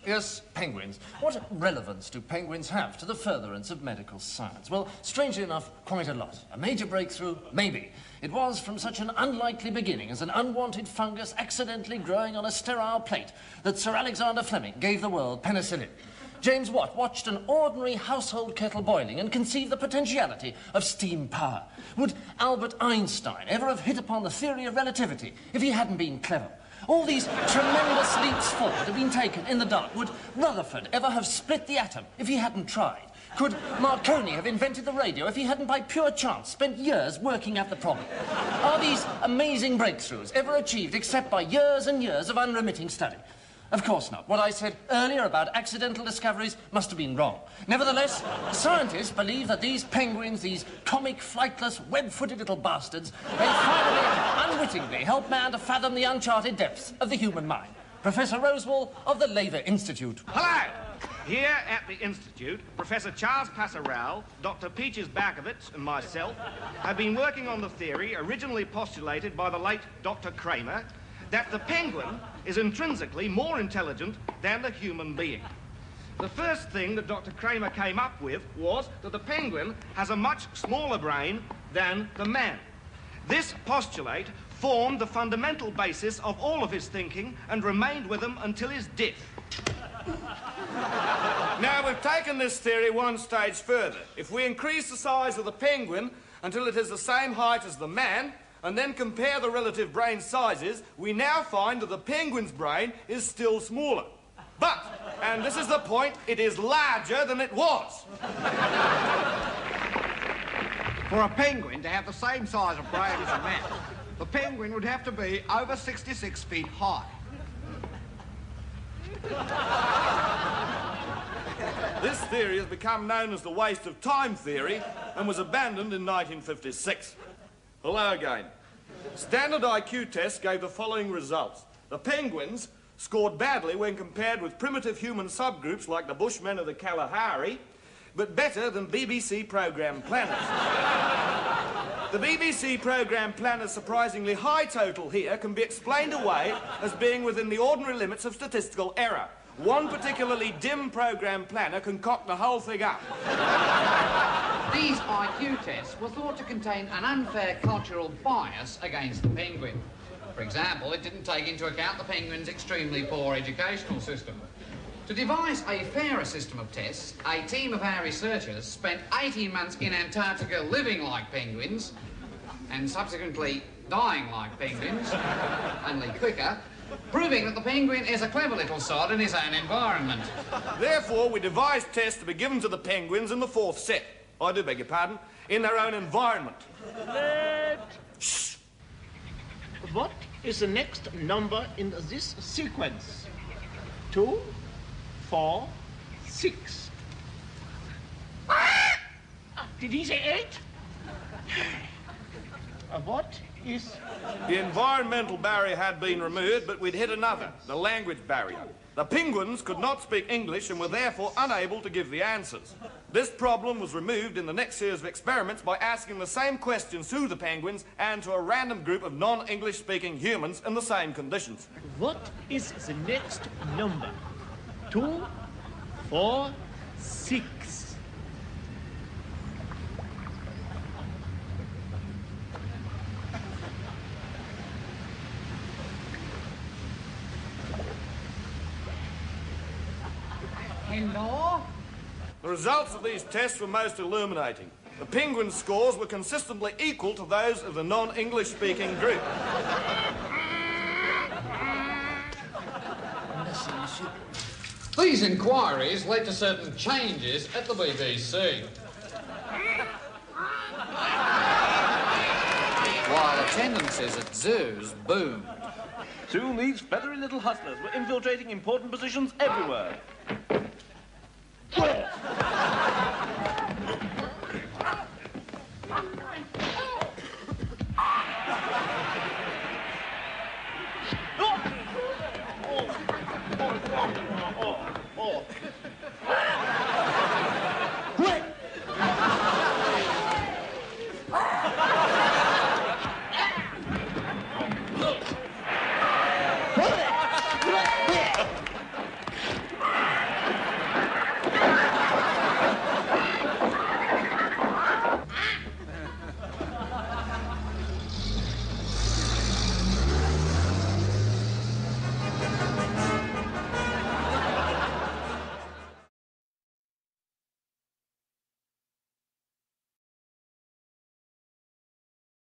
Yes, penguins. What relevance do penguins have to the furtherance of medical science? Well, strangely enough, quite a lot. A major breakthrough? Maybe. It was from such an unlikely beginning as an unwanted fungus accidentally growing on a sterile plate that Sir Alexander Fleming gave the world penicillin. James Watt watched an ordinary household kettle boiling and conceived the potentiality of steam power. Would Albert Einstein ever have hit upon the theory of relativity if he hadn't been clever? All these tremendous leaps forward have been taken in the dark. Would Rutherford ever have split the atom if he hadn't tried? Could Marconi have invented the radio if he hadn't, by pure chance, spent years working at the problem? Are these amazing breakthroughs ever achieved except by years and years of unremitting study? Of course not. What I said earlier about accidental discoveries must have been wrong. Nevertheless, scientists believe that these penguins, these comic, flightless, web-footed little bastards, may finally, unwittingly, help man to fathom the uncharted depths of the human mind. Professor Rosewall of the Labour Institute. Hello! Here at the Institute, Professor Charles Passerelle, Dr. Peaches Barkovitz and myself have been working on the theory originally postulated by the late Dr. Kramer that the penguin is intrinsically more intelligent than the human being. The first thing that Dr. Kramer came up with was that the penguin has a much smaller brain than the man. This postulate formed the fundamental basis of all of his thinking and remained with him until his death. Now, we've taken this theory one stage further. If we increase the size of the penguin until it is the same height as the man, and then compare the relative brain sizes, we now find that the penguin's brain is still smaller. But, and this is the point, it is larger than it was. For a penguin to have the same size of brain as a man, the penguin would have to be over 66 feet high. This theory has become known as the waste of time theory and was abandoned in 1956. Hello again. Standard IQ tests gave the following results. The penguins scored badly when compared with primitive human subgroups like the Bushmen of the Kalahari, but better than BBC programme planners. The BBC programme planner's surprisingly high total here can be explained away as being within the ordinary limits of statistical error. One particularly dim programme planner can cock the whole thing up. These IQ tests were thought to contain an unfair cultural bias against the penguin. For example, it didn't take into account the penguin's extremely poor educational system. To devise a fairer system of tests, a team of our researchers spent 18 months in Antarctica living like penguins and subsequently dying like penguins, only quicker, proving that the penguin is a clever little sod in his own environment. Therefore, we devised tests to be given to the penguins in the fourth set. I do beg your pardon, in their own environment. Shh. What is the next number in this sequence? 2, 4, 6. Did he say 8? What is... The environmental barrier had been removed, but we'd hit another, the language barrier. The penguins could not speak English and were therefore unable to give the answers. This problem was removed in the next series of experiments by asking the same questions to the penguins and to a random group of non-English speaking humans in the same conditions. What is the next number? 2, 4, 6. Hello? The results of these tests were most illuminating. The penguin scores were consistently equal to those of the non-English speaking group. These inquiries led to certain changes at the BBC. While attendances at zoos boomed. Soon these feathery little hustlers were infiltrating important positions everywhere.